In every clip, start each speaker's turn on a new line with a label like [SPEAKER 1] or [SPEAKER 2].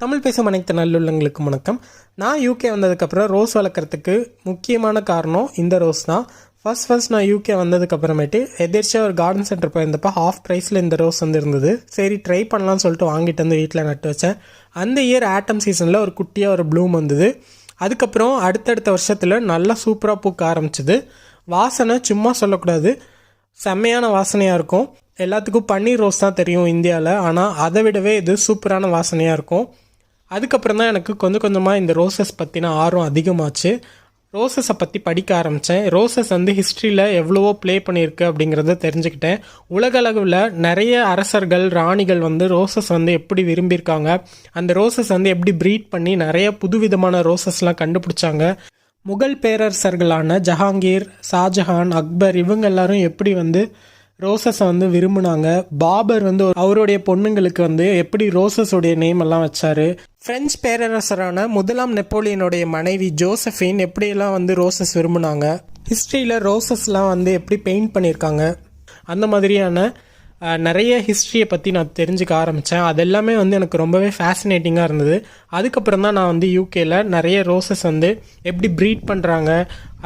[SPEAKER 1] தமிழ் பேசும் அனைத்து நல்லுள்ளங்களுக்கு வணக்கம். நான் யூகே வந்ததுக்கப்புறம் ரோஸ் வளர்க்குறதுக்கு முக்கியமான காரணம் இந்த ரோஸ் தான். ஃபர்ஸ்ட் நான் யூகே வந்ததுக்கப்புறமேட்டு எதிர்ச்சியாக ஒரு கார்டன் சென்டர் போயிருந்தப்போ ஹாஃப் ப்ரைஸில் இந்த ரோஸ் வந்து இருந்தது. சரி ட்ரை பண்ணலாம்னு சொல்லிட்டு வாங்கிட்டு வந்து வீட்டில் நட்டு வச்சேன். அந்த இயர் ஆட்டம் சீசனில் ஒரு குட்டியாக ஒரு ப்ளூம் வந்தது. அதுக்கப்புறம் அடுத்தடுத்த வருஷத்தில் நல்லா சூப்பராக பூக்க ஆரம்பிச்சிது. வாசனை சும்மா சொல்லக்கூடாது, செம்மையான வாசனையாக இருக்கும். எல்லாத்துக்கும் பன்னீர் ரோஸ் தான் தெரியும் இந்தியாவில், ஆனால் அதை விடவே இது சூப்பரான வாசனையாக இருக்கும். அதுக்கப்புறம் தான் எனக்கு கொஞ்சம் கொஞ்சமாக இந்த ரோசஸ் பற்றின ஆர்வம் அதிகமாச்சு. ரோசஸை பற்றி படிக்க ஆரம்பித்தேன். ரோசஸ் வந்து ஹிஸ்ட்ரியில் எவ்வளவோ ப்ளே பண்ணியிருக்கு அப்படிங்கிறத தெரிஞ்சுக்கிட்டேன். உலக அளவில் நிறைய அரசர்கள் ராணிகள் வந்து ரோசஸ் வந்து எப்படி விரும்பியிருக்காங்க, அந்த ரோசஸ் வந்து எப்படி ப்ரீட் பண்ணி நிறைய புதுவிதமான ரோசஸ்லாம் கண்டுபிடிச்சாங்க. முகல் பேரரசர்களான ஜஹாங்கீர், ஷாஜஹான், அக்பர் இவங்க எல்லாரும் எப்படி வந்து ரோசஸை வந்து விரும்பினாங்க. பாபர் வந்து அவருடைய பொண்ணுங்களுக்கு வந்து எப்படி ரோசஸோடைய நேம் எல்லாம் வச்சாரு. பிரெஞ்சு பேரரசரான முதலாம் நெப்போலியனுடைய மனைவி ஜோசஃபின் எப்படியெல்லாம் வந்து ரோசஸ் விரும்பினாங்க. ஹிஸ்ட்ரியில் ரோசஸ்லாம் வந்து எப்படி பெயிண்ட் பண்ணியிருக்காங்க, அந்த மாதிரியான நிறைய ஹிஸ்ட்ரியை பற்றி நான் தெரிஞ்சுக்க ஆரம்பித்தேன். அது எல்லாமே வந்து எனக்கு ரொம்பவே ஃபேசினேட்டிங்காக இருந்தது. அதுக்கப்புறம் தான் நான் வந்து யூகேயில் நிறைய ரோசஸ் வந்து எப்படி ப்ரீட் பண்ணுறாங்க,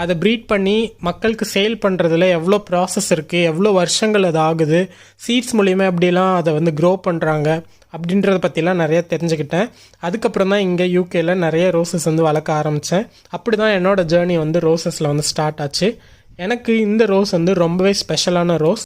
[SPEAKER 1] அதை ப்ரீட் பண்ணி மக்களுக்கு சேல் பண்ணுறதுல எவ்வளோ ப்ராசஸ் இருக்குது, எவ்வளோ வருஷங்கள் அது ஆகுது, சீட்ஸ் மூலிமா எப்படிலாம் அதை வந்து க்ரோ பண்ணுறாங்க அப்படின்றத பற்றிலாம் நிறைய தெரிஞ்சுக்கிட்டேன். அதுக்கப்புறம் தான் இங்கே யூகேயில் நிறைய ரோசஸ் வந்து வளர்க்க ஆரம்பித்தேன். அப்படி தான் என்னோடய ஜேர்னி வந்து ரோசஸில் வந்து ஸ்டார்ட் ஆச்சு. எனக்கு இந்த ரோஸ் வந்து ரொம்பவே ஸ்பெஷலான ரோஸ்.